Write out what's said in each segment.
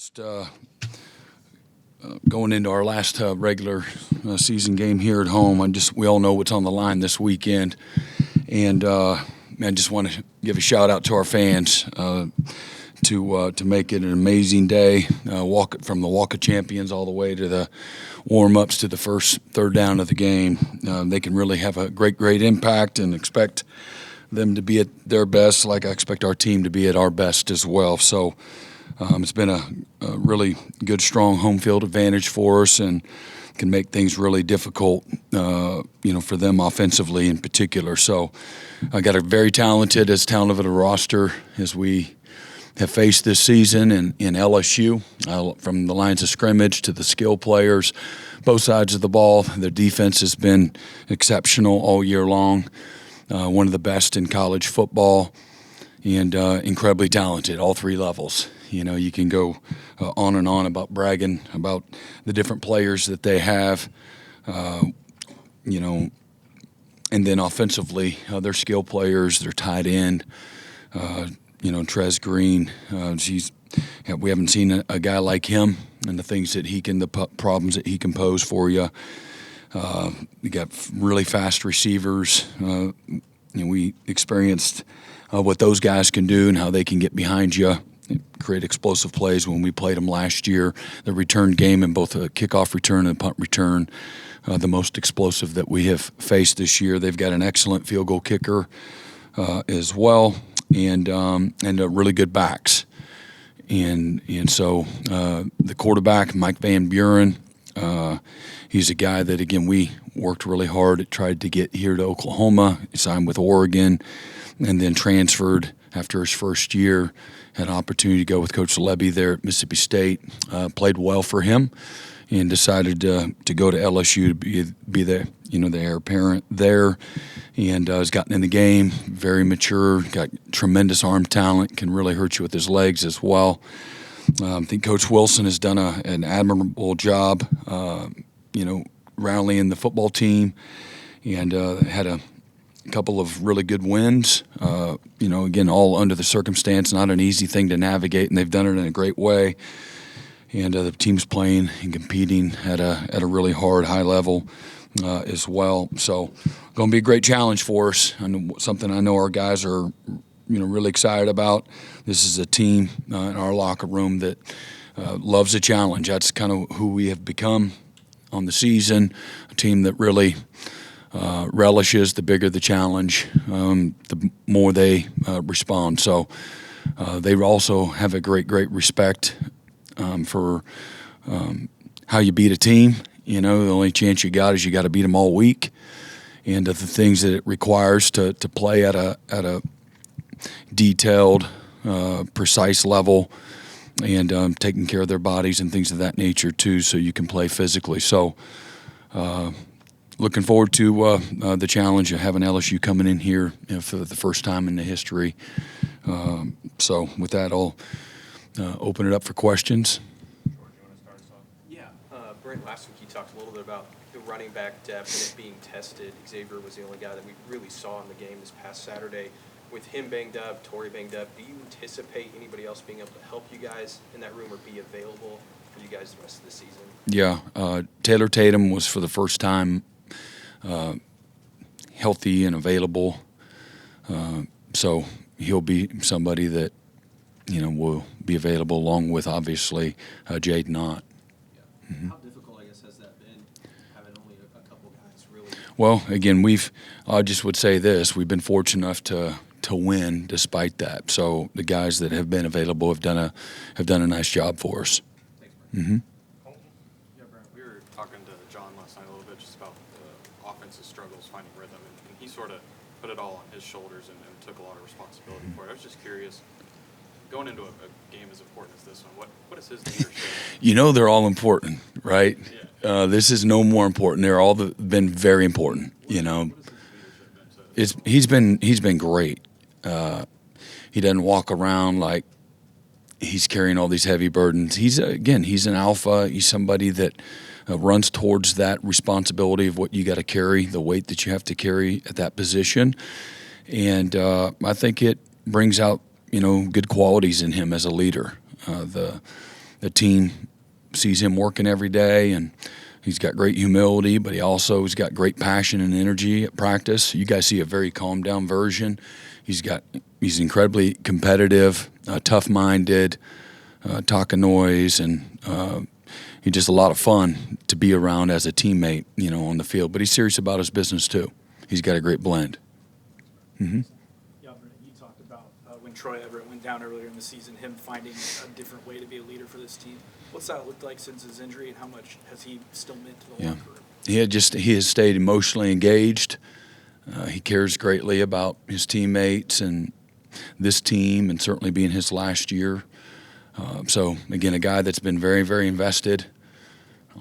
Just going into our last regular season game here at home, we all know what's on the line this weekend, and I just want to give a shout out to our fans to make it an amazing day. From the Walk of Champions all the way to the warm-ups to the first third down of the game. They can really have a great impact, and expect them to be at their best, like I expect our team to be at our best as well. So it's been a really good, strong home field advantage for us, and can make things really difficult, for them offensively in particular. So I got a very talented of a roster as we have faced this season in LSU, from the lines of scrimmage to the skill players, both sides of the ball. Their defense has been exceptional all year long, one of the best in college football, and incredibly talented, all three levels. You can go on and on about bragging about the different players that they have, and then offensively, their skill players, their tight end, Trez Green. We haven't seen a guy like him, and the problems that he can pose for you. You got really fast receivers. We experienced what those guys can do and how they can get behind you, create explosive plays when we played them last year. The return game in both a kickoff return and a punt return, the most explosive that we have faced this year. They've got an excellent field goal kicker as well, and really good backs. And so the quarterback, Mike Van Buren, he's a guy that, again, we worked really hard, tried to get here to Oklahoma. He signed with Oregon and then transferred after his first year. Had an opportunity to go with Coach Lebby there at Mississippi State. Played well for him, and decided to go to LSU to be the heir apparent there, and has gotten in the game. Very mature, got tremendous arm talent, can really hurt you with his legs as well. I think Coach Wilson has done an admirable job, rallying the football team, and had a couple of really good wins, again, all under the circumstance, not an easy thing to navigate, and they've done it in a great way. And the team's playing and competing at a really hard, high level as well. So going to be a great challenge for us, and something I know our guys are, really excited about. This is a team in our locker room that loves a challenge. That's kind of who we have become on the season, a team that really relishes the bigger the challenge, the more they respond. So they also have a great respect for how you beat a team. The only chance you got is you got to beat them all week, and the things that it requires to play at a detailed, precise level, and taking care of their bodies and things of that nature too, so you can play physically. So looking forward to the challenge of having LSU coming in here for the first time in the history. So with that, I'll open it up for questions. George, you want to start us off? Yeah. Brent, last week you talked a little bit about the running back depth and it being tested. Xavier was the only guy that we really saw in the game this past Saturday. With him banged up, Torrey banged up, do you anticipate anybody else being able to help you guys in that room or be available for you guys the rest of the season? Yeah. Taylor Tatum was for the first time healthy and available. So he'll be somebody that, will be available, along with, obviously, Jade Knott. Yeah. Mm-hmm. How difficult, I guess, has that been, having only a couple guys really? Well, again, I just would say this. We've been fortunate enough to win despite that. So the guys that have been available have done a nice job for us. Thanks, Brent. Mm-hmm. Yeah, Brent, we were talking to John last night a little bit just about the offensive struggles, finding rhythm, and he sort of put it all on his shoulders and took a lot of responsibility for it. I was just curious, going into a game as important as this one, what is his leadership? They're all important, right? Yeah. This is no more important. They're all been very important. What has his leadership been He's been great. He doesn't walk around like he's carrying all these heavy burdens. He's an alpha. He's somebody that runs towards that responsibility of what you got to carry, the weight that you have to carry at that position. And I think it brings out, good qualities in him as a leader. The the team sees him working every day, and he's got great humility, but he's got great passion and energy at practice. You guys see a very calmed down version. He's incredibly competitive, tough-minded, talking noise, and he's just a lot of fun to be around as a teammate, on the field. But he's serious about his business too. He's got a great blend. Mm-hmm. Yeah, Brent, you talked about when Troy Everett went down earlier in the season, him finding a different way to be a leader for this team. What's that looked like since his injury, and how much has he still meant to the locker room? He has stayed emotionally engaged. He cares greatly about his teammates and this team, and certainly being his last year. So, again, a guy that's been very, very invested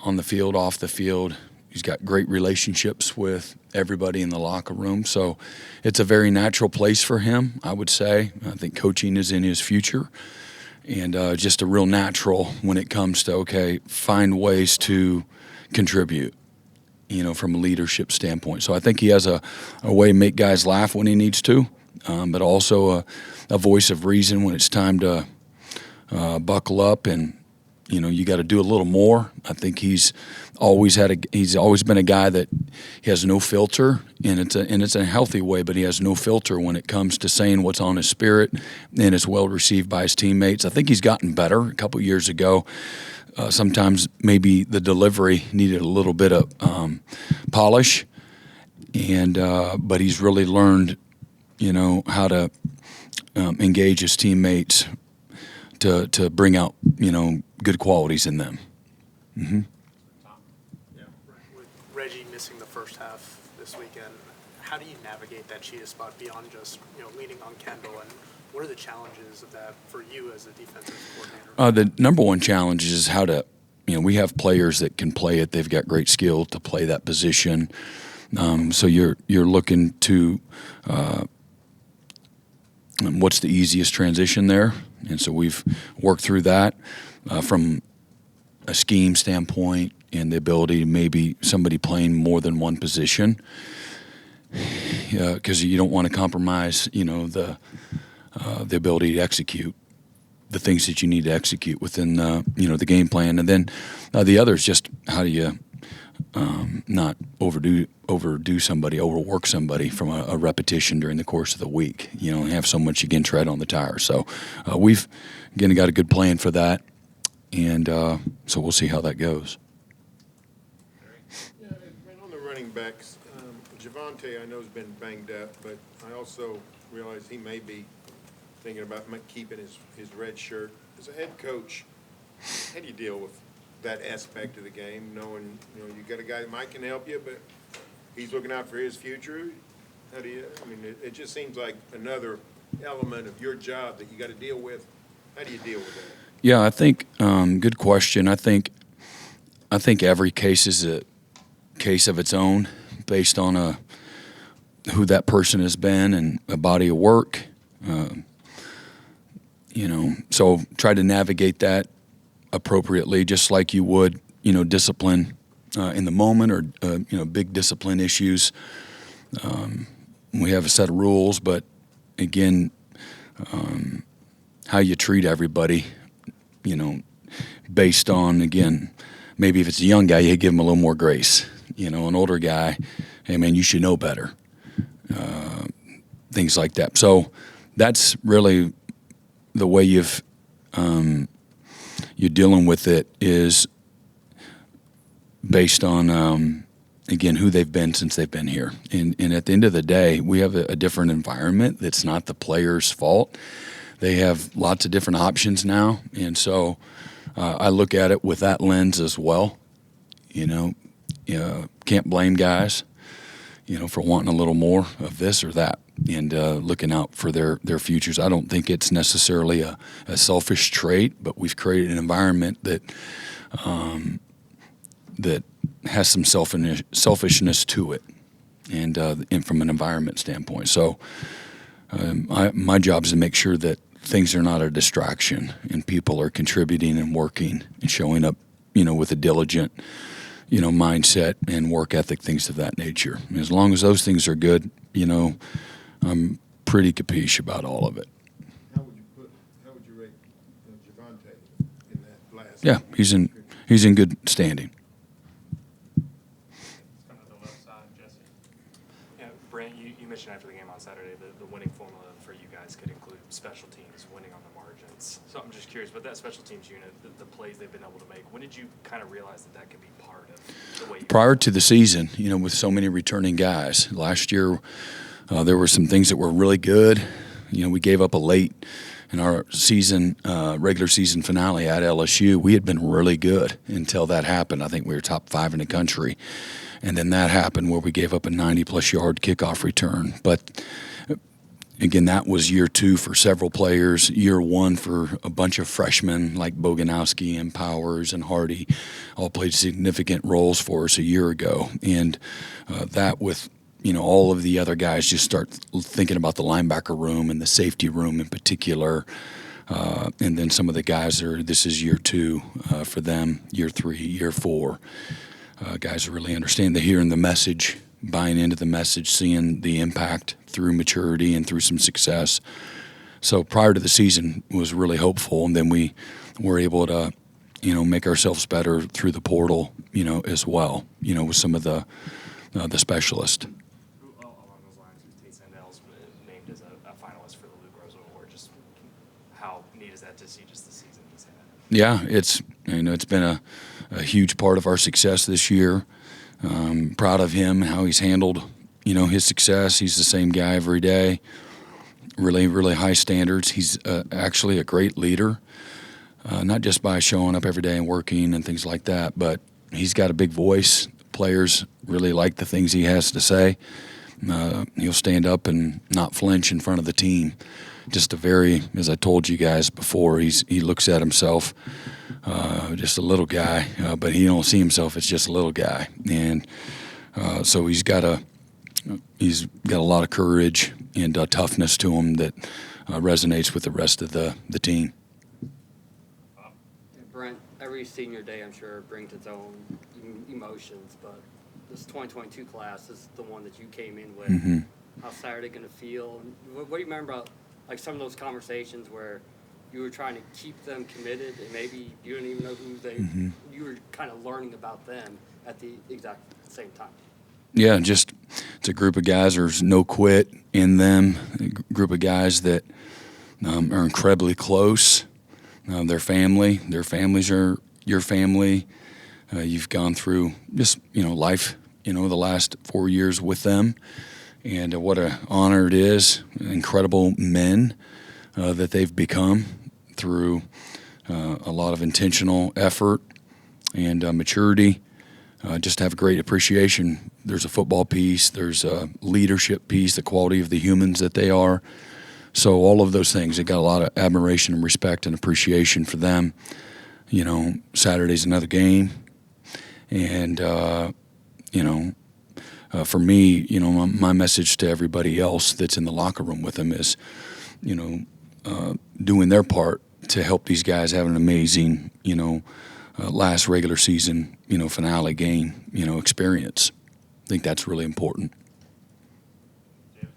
on the field, off the field. He's got great relationships with everybody in the locker room. So it's a very natural place for him, I would say. I think coaching is in his future. And just a real natural when it comes to, find ways to contribute, from a leadership standpoint. So I think he has a way to make guys laugh when he needs to, but also a voice of reason when it's time to buckle up and, you got to do a little more. I think he's always been a guy that he has no filter, and it's a healthy way, but he has no filter when it comes to saying what's on his spirit, and is well received by his teammates. I think he's gotten better. A couple of years ago, sometimes maybe the delivery needed a little bit of polish, and but he's really learned, how to engage his teammates to bring out, good qualities in them. Mm-hmm. Yeah. With Reggie missing the first half this weekend, how do you navigate that cheetah spot beyond just leaning on Kendall, and what are the challenges of that for you as a defensive coordinator? The number one challenge is how to, we have players that can play it. They've got great skill to play that position. So you're looking to what's the easiest transition there, and so we've worked through that from a scheme standpoint and the ability to maybe somebody playing more than one position, because you don't want to compromise, the ability to execute the things that you need to execute within, the game plan. And then the other is just how do you not overwork somebody from a repetition during the course of the week, and have so much, again, tread on the tire. So we've, again, got a good plan for that, and so we'll see how that goes. Yeah, and on the running backs, Javonte, I know, has been banged up, but I also realize he may be thinking about keeping his red shirt. As a head coach, how do you deal with that aspect of the game, knowing you got a guy that might can help you, but he's looking out for his future? How do you? I mean, it just seems like another element of your job that you got to deal with. How do you deal with that? Yeah, I think good question. I think every case is a case of its own, based on who that person has been and a body of work. So try to navigate that appropriately, just like you would, discipline in the moment, or big discipline issues. We have a set of rules, but again, how you treat everybody, based on, again, maybe if it's a young guy, you give him a little more grace. An older guy, hey man, you should know better. Things like that. So that's really the way you're dealing with it, is based on, again, who they've been since they've been here. And at the end of the day, we have a different environment that's not the player's fault. They have lots of different options now. And so I look at it with that lens as well. Can't blame guys, for wanting a little more of this or that, and looking out for their futures. I don't think it's necessarily a selfish trait, but we've created an environment that has some selfishness to it, and from an environment standpoint. So my job is to make sure that things are not a distraction, and people are contributing and working and showing up, with a diligent, mindset and work ethic, things of that nature. And as long as those things are good, I'm pretty capiche about all of it. How would you rate Javonte in that last Yeah, he's in good standing. Come to the left side, Jesse. Yeah, Brent, you mentioned after the game on Saturday the winning formula for you guys could include special teams, winning on the margins. So I'm just curious, with that special teams unit, the plays they've been able to make, when did you kind of realize that could be part of the way you Prior to the season, with so many returning guys, last year there were some things that were really good. We gave up a late in our season, regular season finale at LSU. We had been really good until that happened. I think we were top 5 in the country. And then that happened where we gave up a 90-plus yard kickoff return. But again, that was year 2 for several players. Year 1 for a bunch of freshmen like Boganowski and Powers and Hardy all played significant roles for us a year ago. And that with all of the other guys just start thinking about the linebacker room and the safety room in particular. And then some of the guys this is year 2 for them, year 3, year 4. Guys are really understanding. They're hearing the message, buying into the message, seeing the impact through maturity and through some success. So prior to the season was really hopeful, and then we were able to, make ourselves better through the portal, as well, with some of the specialists. along those lines, Tate Sandel's named as a finalist for the Luke Roosevelt Award. Just how neat is that to see just the season he's had? Yeah, it's been a huge part of our success this year. Proud of him, how he's handled, his success. He's the same guy every day. Really, really high standards. He's actually a great leader, not just by showing up every day and working and things like that, but he's got a big voice. Players really like the things he has to say. He'll stand up and not flinch in front of the team. Just as I told you guys before, he looks at himself, just a little guy, but he don't see himself as just a little guy. And so he's got a lot of courage and toughness to him that resonates with the rest of the team. Brent, every senior day, I'm sure, brings its own emotions, but this 2022 class is the one that you came in with. Mm-hmm. How's Saturday going to feel? And what do you remember about some of those conversations where you were trying to keep them committed and maybe you didn't even know who you were kind of learning about them at the exact same time? Yeah, it's a group of guys. There's no quit in them. A group of guys that are incredibly close. Their family. Their families are your family. You've gone through just life. The last 4 years with them, and what an honor it is. Incredible men that they've become through a lot of intentional effort and maturity. Just have a great appreciation. There's a football piece. There's a leadership piece, the quality of the humans that they are. So all of those things, I got a lot of admiration and respect and appreciation for them. Saturday's another game. And, for me, my message to everybody else that's in the locker room with them is, doing their part to help these guys have an amazing, last regular season, finale game, experience. I think that's really important. Yeah,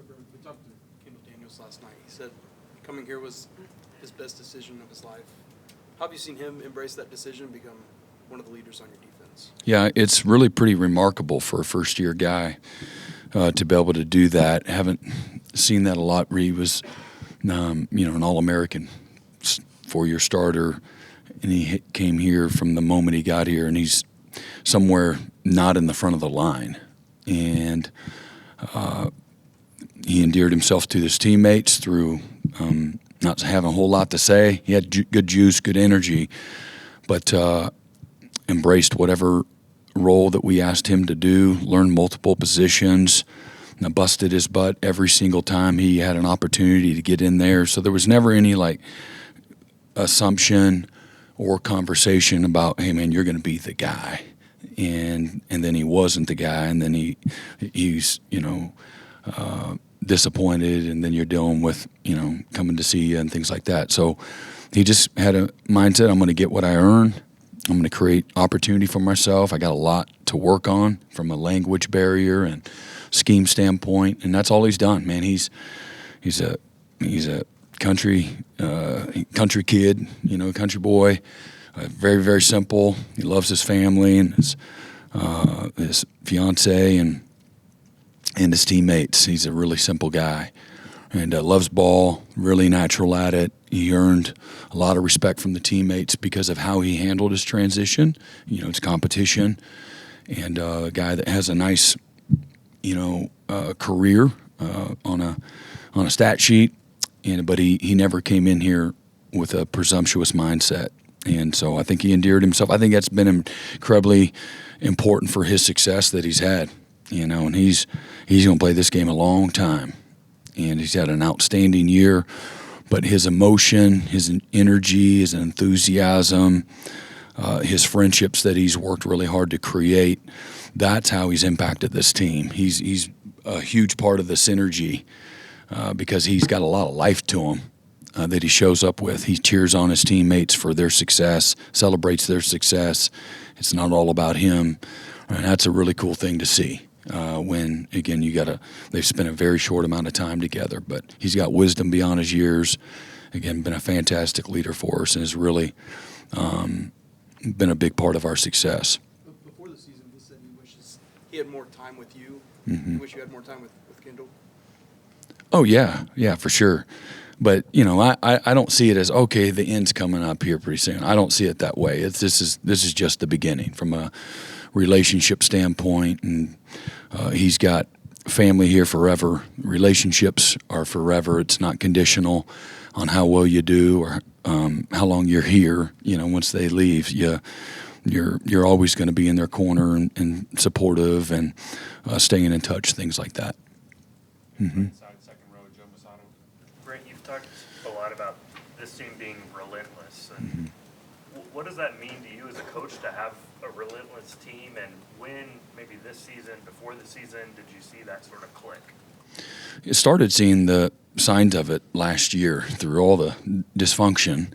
bro, we talked to Kendall Daniels last night. He said coming here was his best decision of his life. How have you seen him embrace that decision and become one of the leaders on your defense? Yeah, it's really pretty remarkable for a first-year guy to be able to do that. Haven't seen that a lot. He was, an All-American, 4-year starter, and he came here from the moment he got here, and he's somewhere not in the front of the line. And he endeared himself to his teammates through not having a whole lot to say. He had good juice, good energy, but embraced whatever role that we asked him to do, learned multiple positions, and busted his butt every single time he had an opportunity to get in there. So there was never any assumption or conversation about, hey man, you're going to be the guy. And then he wasn't the guy, and then he's disappointed, and then you're dealing with coming to see you and things like that. So he just had a mindset: I'm going to get what I earn. I'm going to create opportunity for myself. I got a lot to work on from a language barrier and scheme standpoint, and that's all he's done, man. He's a country kid, country boy, very, very simple. He loves his family and his fiance and his teammates. He's a really simple guy and loves ball, really natural at it. He earned a lot of respect from the teammates because of how he handled his transition. It's competition, and a guy that has a nice, career on a stat sheet, but he never came in here with a presumptuous mindset. And so I think he endeared himself. I think that's been incredibly important for his success that he's had, and he's going to play this game a long time. And he's had an outstanding year, but his emotion, his energy, his enthusiasm, his friendships that he's worked really hard to create, that's how he's impacted this team. He's a huge part of the synergy because he's got a lot of life to him. That he shows up with. He cheers on his teammates for their success, celebrates their success. It's not all about him. And that's a really cool thing to see. When, again, they've spent a very short amount of time together, but he's got wisdom beyond his years. Again, been a fantastic leader for us and has really been a big part of our success. Before the season, he said he wishes he had more time with you. Mm-hmm. You wish you had more time with Kendall? Oh, yeah, for sure. But, I don't see it as, okay, the end's coming up here pretty soon. I don't see it that way. This is just the beginning from a relationship standpoint, and he's got family here forever. Relationships are forever. It's not conditional on how well you do or how long you're here. Once they leave, you're always going to be in their corner and supportive and staying in touch, things like that. Mm-hmm. Brent, you've talked a lot about this team being relentless. And what does that mean to you as a coach to have a relentless team? And when, maybe this season, before the season, did you see that sort of click? It started seeing the signs of it last year through all the dysfunction,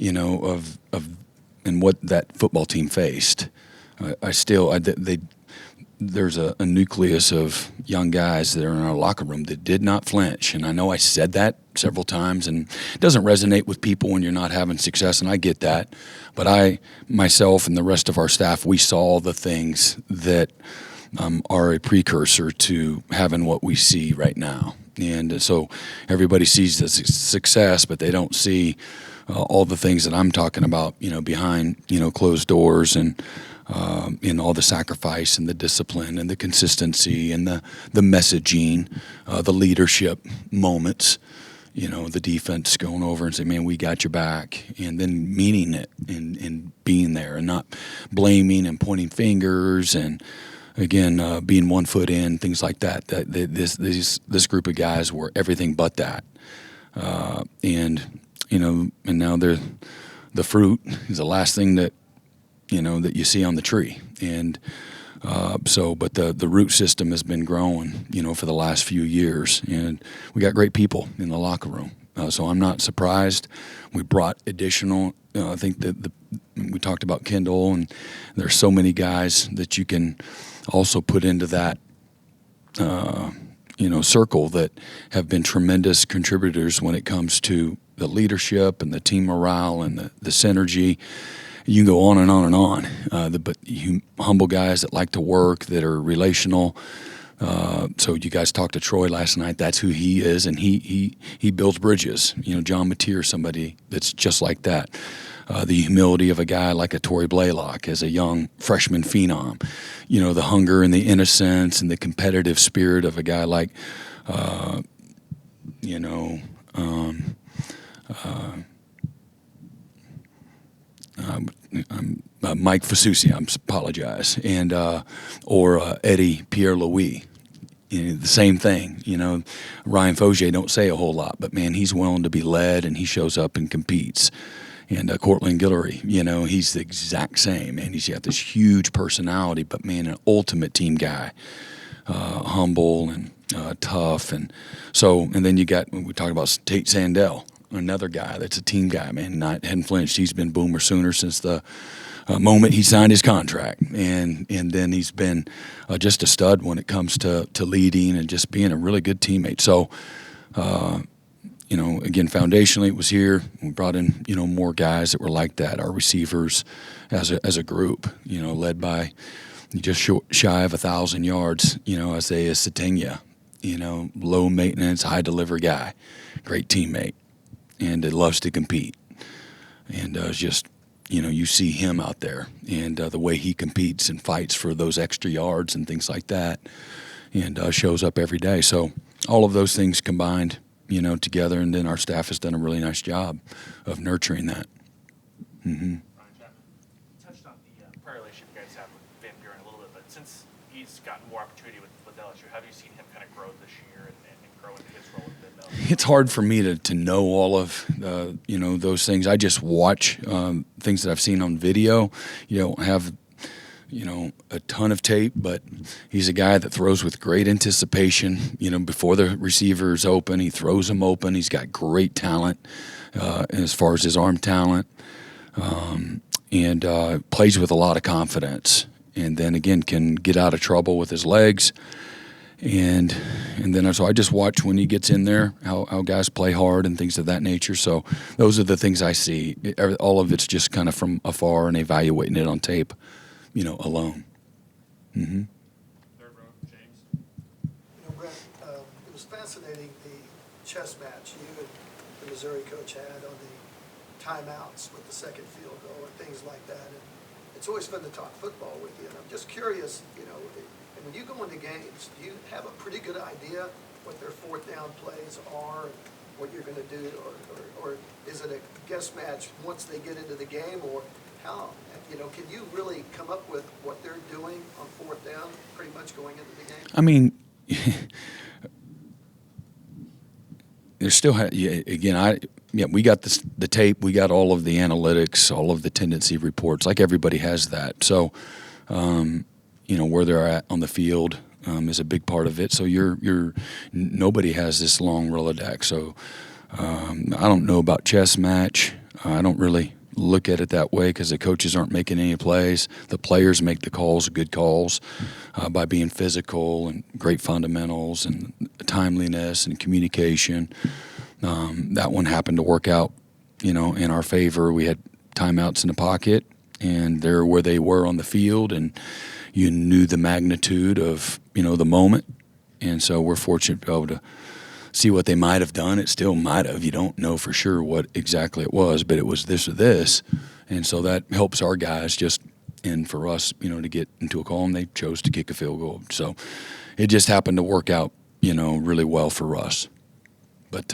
of and what that football team faced. There's a nucleus of young guys that are in our locker room that did not flinch. And I know I said that several times, and it doesn't resonate with people when you're not having success, and I get that. But I, myself, and the rest of our staff, we saw the things that are a precursor to having what we see right now. And so everybody sees the success, but they don't see all the things that I'm talking about, behind, closed doors and in all the sacrifice and the discipline and the consistency and the messaging, the leadership moments, the defense going over and saying, man, we got your back, and then meaning it and being there and not blaming and pointing fingers and, again, being 1 foot in, things like that. This group of guys were everything but that. And now the fruit is the last thing that you see on the tree. And but the root system has been growing, for the last few years. And we got great people in the locker room. So I'm not surprised. We brought additional, I think that we talked about Kendall, and there's so many guys that you can also put into that, circle that have been tremendous contributors when it comes to the leadership and the team morale and the synergy. You can go on and on and on. But humble guys that like to work, that are relational. So you guys talked to Troy last night. That's who he is, and he builds bridges. John Mateer, somebody that's just like that. The humility of a guy like a Torrey Blaylock as a young freshman phenom. The hunger and the innocence and the competitive spirit of a guy like, Mike Fasusi, I apologize, and or Eddie Pierre-Louis. The same thing. Ryan Fogier don't say a whole lot, but man, he's willing to be led, and he shows up and competes. And Cortland Guillory, he's the exact same, man. He's got this huge personality, but man, an ultimate team guy, humble and tough, and then we talked about Tate Sandell, another guy that's a team guy, man. Hadn't flinched. He's been Boomer Sooner since the moment he signed his contract, and then he's been just a stud when it comes to leading and just being a really good teammate. So, again, foundationally it was here. We brought in, more guys that were like that. Our receivers as a group, led by just shy of 1,000 yards, Isaiah Sategna, low maintenance, high delivery guy, great teammate, and loves to compete. And it's just, you see him out there and the way he competes and fights for those extra yards and things like that, and shows up every day. So all of those things combined, together, and then our staff has done a really nice job of nurturing that. Mm-hmm. Ryan Chapman, you touched on the prior relationship you guys have with Van Buren a little bit, but since he's gotten more opportunity with LSU, have you seen him kind of grow this year and grow into his role within LSU? It's hard for me to know all of those things. I just watch things that I've seen on video. You don't have a ton of tape, but he's a guy that throws with great anticipation. Before the receiver's open, he throws them open. He's got great talent as far as his arm talent, and plays with a lot of confidence. And then again, can get out of trouble with his legs. And then so I just watch when he gets in there how guys play hard and things of that nature. So those are the things I see. All of it's just kind of from afar and evaluating it on tape, alone. Mm-hmm. Third row, James. Brent, it was fascinating, the chess match you and the Missouri coach had on the timeouts with the second field goal and things like that. And it's always fun to talk football with you. And I'm just curious, and when you go into games, do you have a pretty good idea what their fourth down plays are and what you're going to do? Or is it a guess match once they get into the game? Or how, can you really come up with what they're doing on fourth down pretty much going into the game? I mean, there's still, again, we got the tape, we got all of the analytics, all of the tendency reports, like everybody has that. So, where they're at on the field is a big part of it. So nobody has this long Rolodex. So I don't know about chess match. I don't really look at it that way because the coaches aren't making any plays. The players make the calls, good calls, by being physical and great fundamentals and timeliness and communication. That one happened to work out, in our favor. We had timeouts in the pocket, and they're where they were on the field, and you knew the magnitude of, the moment. And so we're fortunate to be able to see what they might have done. It still might have. You don't know for sure what exactly it was, but it was this or this. And so that helps our guys and for us, to get into a call, and they chose to kick a field goal. So it just happened to work out, really well for us. But,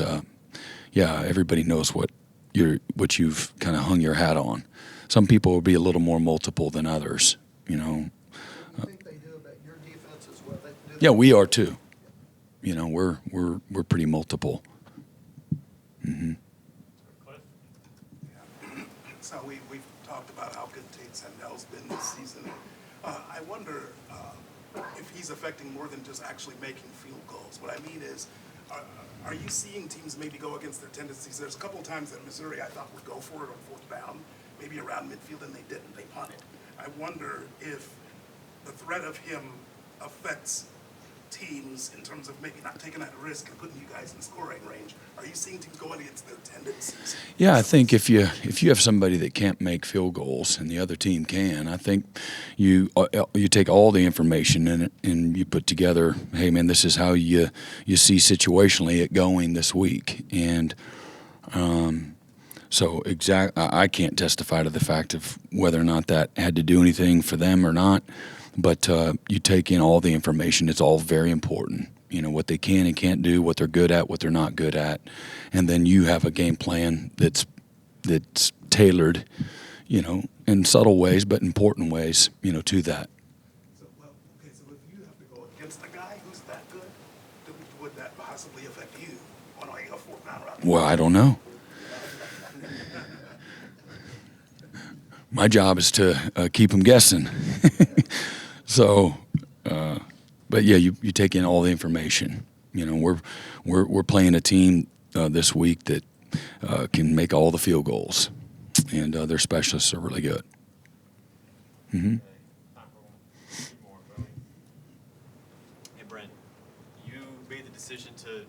everybody knows what you've kind of hung your hat on. Some people will be a little more multiple than others, What do you think they do about your defense as well? Yeah, we are too. We're pretty multiple. Mm-hmm. Cliff. So we've talked about how good Tate Sandel's been this season. I wonder if he's affecting more than just actually making field goals. What I mean is, are you seeing teams maybe go against their tendencies? There's a couple of times that Missouri I thought would go for it on fourth down, maybe around midfield, and they didn't. They punted. I wonder if the threat of him affects teams in terms of maybe not taking that risk and putting you guys in scoring range. Are you seeing teams going against their tendencies? Yeah, I think if you have somebody that can't make field goals and the other team can, I think you take all the information in it and you put together, hey man, this is how you see situationally it going this week. And so I can't testify to the fact of whether or not that had to do anything for them or not. But you take in all the information. It's all very important. What they can and can't do, what they're good at, what they're not good at. And then you have a game plan that's tailored, in subtle ways, but important ways, to that. So if you have to go against a guy who's that good, would that possibly affect you on a fourth down route? Well, I don't know. My job is to keep them guessing. So, but yeah, you take in all the information. We're playing a team this week that can make all the field goals, and their specialists are really good. Mm-hmm. Hey Brent, you made the decision to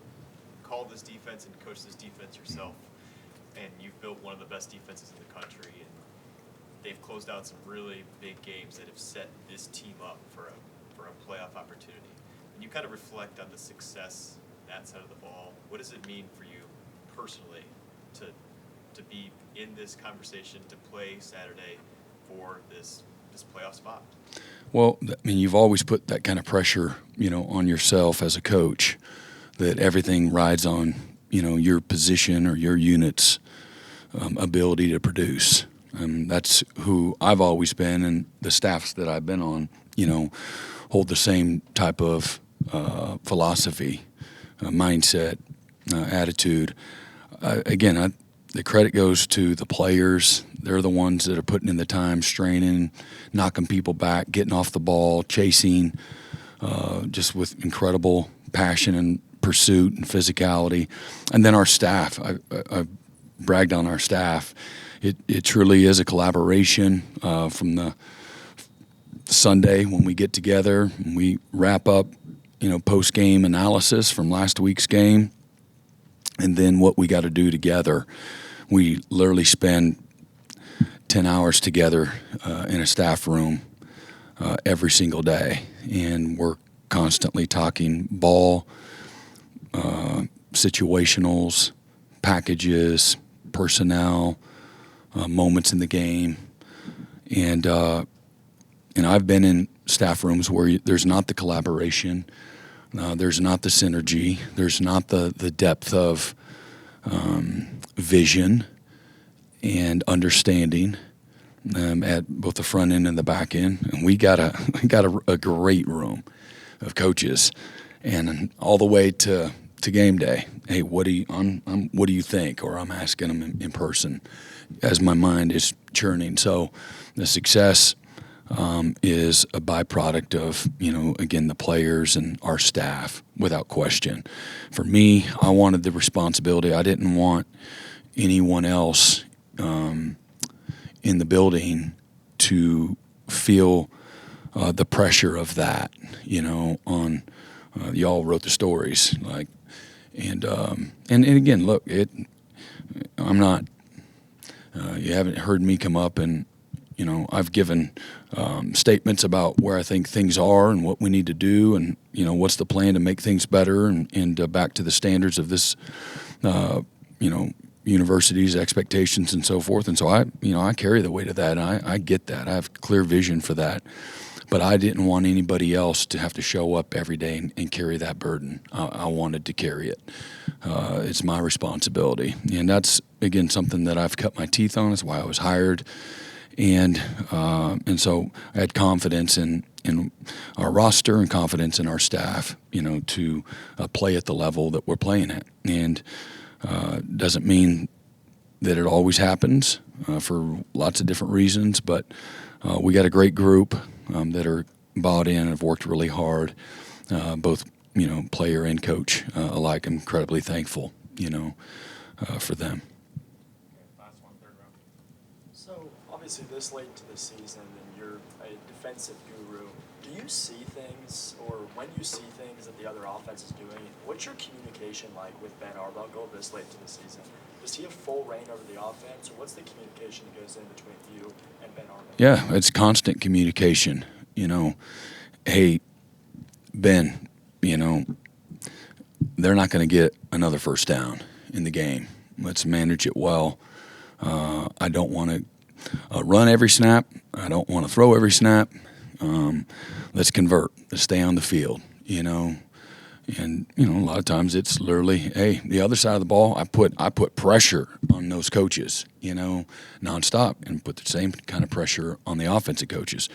call this defense and coach this defense yourself, and you've built one of the best defenses in the country, and they've closed out some really big games that have set this team up for a playoff opportunity. And you kind of reflect on the success that side of the ball. What does it mean for you personally to be in this conversation, to play Saturday for this playoff spot? Well, I mean, you've always put that kind of pressure, on yourself as a coach, that everything rides on, your position or your unit's ability to produce. That's who I've always been, and the staffs that I've been on, hold the same type of philosophy, mindset, attitude. Again, the credit goes to the players. They're the ones that are putting in the time, straining, knocking people back, getting off the ball, chasing, just with incredible passion and pursuit and physicality. And then our staff. I bragged on our staff. It truly is a collaboration from the Sunday when we get together and we wrap up, post-game analysis from last week's game, and then what we got to do together. We literally spend 10 hours together in a staff room every single day, and we're constantly talking ball, situationals, packages, personnel, moments in the game, and I've been in staff rooms where there's not the collaboration, there's not the synergy, there's not the depth of vision and understanding at both the front end and the back end. And we got a great room of coaches, and all the way to game day. Hey, what do you think? Or I'm asking them in person as my mind is churning. So the success is a byproduct of, again, the players and our staff, without question. For me, I wanted the responsibility. I didn't want anyone else in the building to feel the pressure of that, on y'all wrote the stories, and again, look, I'm not, you haven't heard me come up and, I've given statements about where I think things are and what we need to do, and what's the plan to make things better and back to the standards of this, university's expectations and so forth. And so I carry the weight of that, and I get that. I have clear vision for that, but I didn't want anybody else to have to show up every day and carry that burden. I wanted to carry it. It's my responsibility, and that's again something that I've cut my teeth on. That's why I was hired. And so I had confidence in our roster and confidence in our staff, to play at the level that we're playing at. And doesn't mean that it always happens for lots of different reasons, but we got a great group that are bought in and have worked really hard, both player and coach alike. I'm incredibly thankful, for them. So obviously this late into the season, and you're a defensive guru, do you see things, or when you see things that the other offense is doing, what's your communication like with Ben Arbuckle this late into the season? Does he have full reign over the offense, or what's the communication that goes in between you and Ben Arbuckle? Yeah, it's constant communication. Hey, Ben, they're not going to get another first down in the game. Let's manage it well. I don't want to run every snap. I don't want to throw every snap. Let's convert. Let's stay on the field, And, a lot of times it's literally, hey, the other side of the ball, I put pressure on those coaches, nonstop, and put the same kind of pressure on the offensive coaches.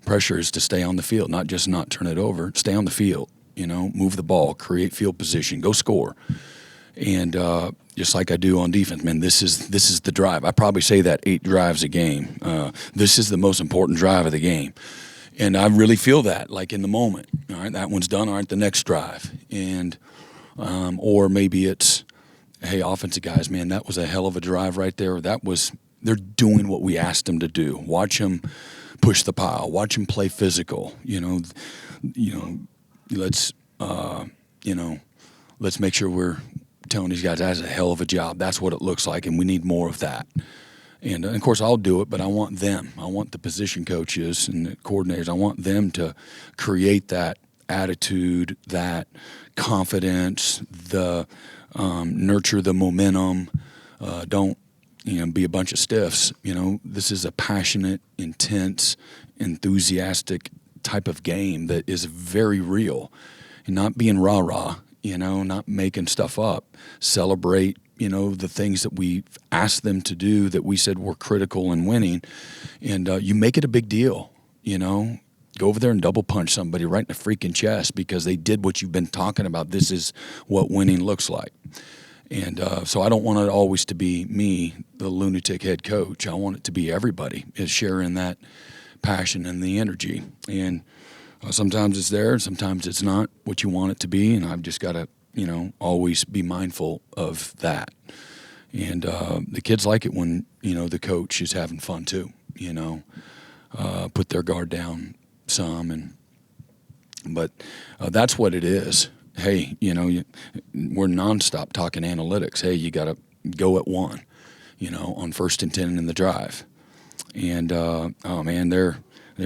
Pressure is to stay on the field, not just not turn it over. Stay on the field, move the ball, create field position, go score. And just like I do on defense, man, this is the drive. I probably say that 8 drives a game. This is the most important drive of the game. And I really feel that, like in the moment. All right, that one's done. All right, the next drive. And or maybe it's, hey, offensive guys, man, that was a hell of a drive right there. They're doing what we asked them to do. Watch them push the pile. Watch them play physical. Let's let's make sure telling these guys that's a hell of a job. That's what it looks like, and we need more of that. And of course, I'll do it, but I want them. I want the position coaches and the coordinators. I want them to create that attitude, that confidence, the nurture the momentum. Don't be a bunch of stiffs. This is a passionate, intense, enthusiastic type of game that is very real, and not being rah-rah. Not making stuff up. Celebrate, the things that we asked them to do that we said were critical in winning, and you make it a big deal. Go over there and double punch somebody right in the freaking chest because they did what you've been talking about. This is what winning looks like. And so I don't want it always to be me, the lunatic head coach. I want it to be everybody is sharing that passion and the energy. And sometimes it's there, and sometimes it's not what you want it to be. And I've just got to, always be mindful of that. And the kids like it when, the coach is having fun too, put their guard down some. But that's what it is. Hey, we're nonstop talking analytics. Hey, you got to go at 1, on 1st and 10 in the drive. And oh man, they're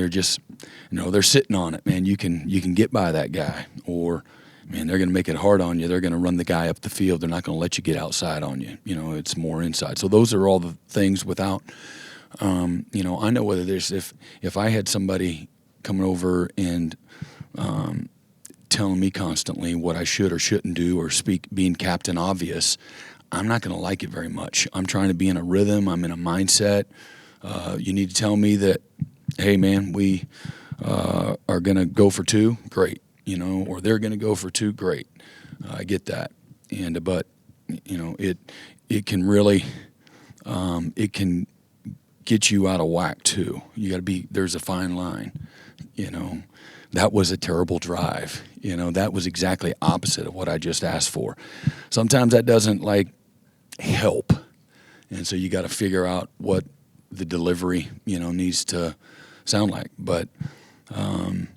just, they're sitting on it, man. You can get by that guy, or man, they're going to make it hard on you. They're going to run the guy up the field. They're not going to let you get outside on you. It's more inside. So those are all the things without, I know whether there's if I had somebody coming over and telling me constantly what I should or shouldn't do, or being captain obvious, I'm not going to like it very much. I'm trying to be in a rhythm. I'm in a mindset. You need to tell me that, hey, man, we are going to go for 2, great, or they're going to go for 2, great. I get that. But it can really, it can get you out of whack too. You got to there's a fine line, That was a terrible drive. That was exactly opposite of what I just asked for. Sometimes that doesn't help. And so you got to figure out what the delivery, needs to sound like. But, and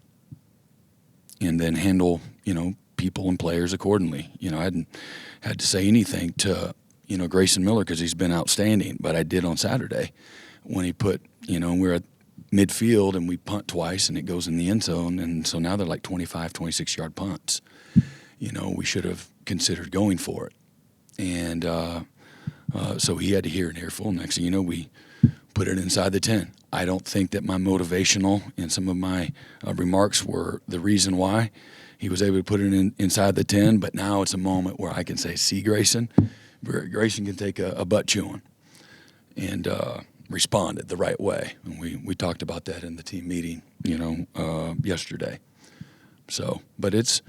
then handle, people and players accordingly. I hadn't had to say anything to, Grayson Miller because he's been outstanding, but I did on Saturday when he put, we're at midfield and we punt twice and it goes in the end zone. And so now they're like 25, 26-yard punts. We should have considered going for it. And so he had to hear an earful. Next thing you know, we put it inside the 10. I don't think that my motivational and some of my remarks were the reason why he was able to put it inside the 10, but now it's a moment where I can say, see, Grayson can take a butt chewing, and responded the right way. And we talked about that in the team meeting, yesterday. So, but it's,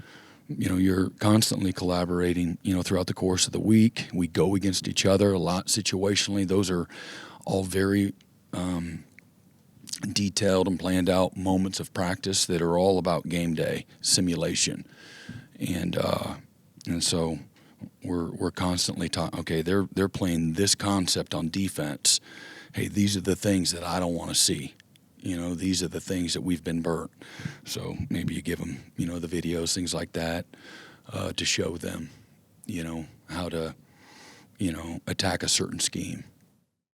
you're constantly collaborating, throughout the course of the week. We go against each other a lot situationally. Those are all very detailed and planned out moments of practice that are all about game day simulation. And so we're constantly talking, okay, they're playing this concept on defense. Hey, these are the things that I don't want to see. These are the things that we've been burnt. So maybe you give them, the videos, things like that, to show them, how to, attack a certain scheme.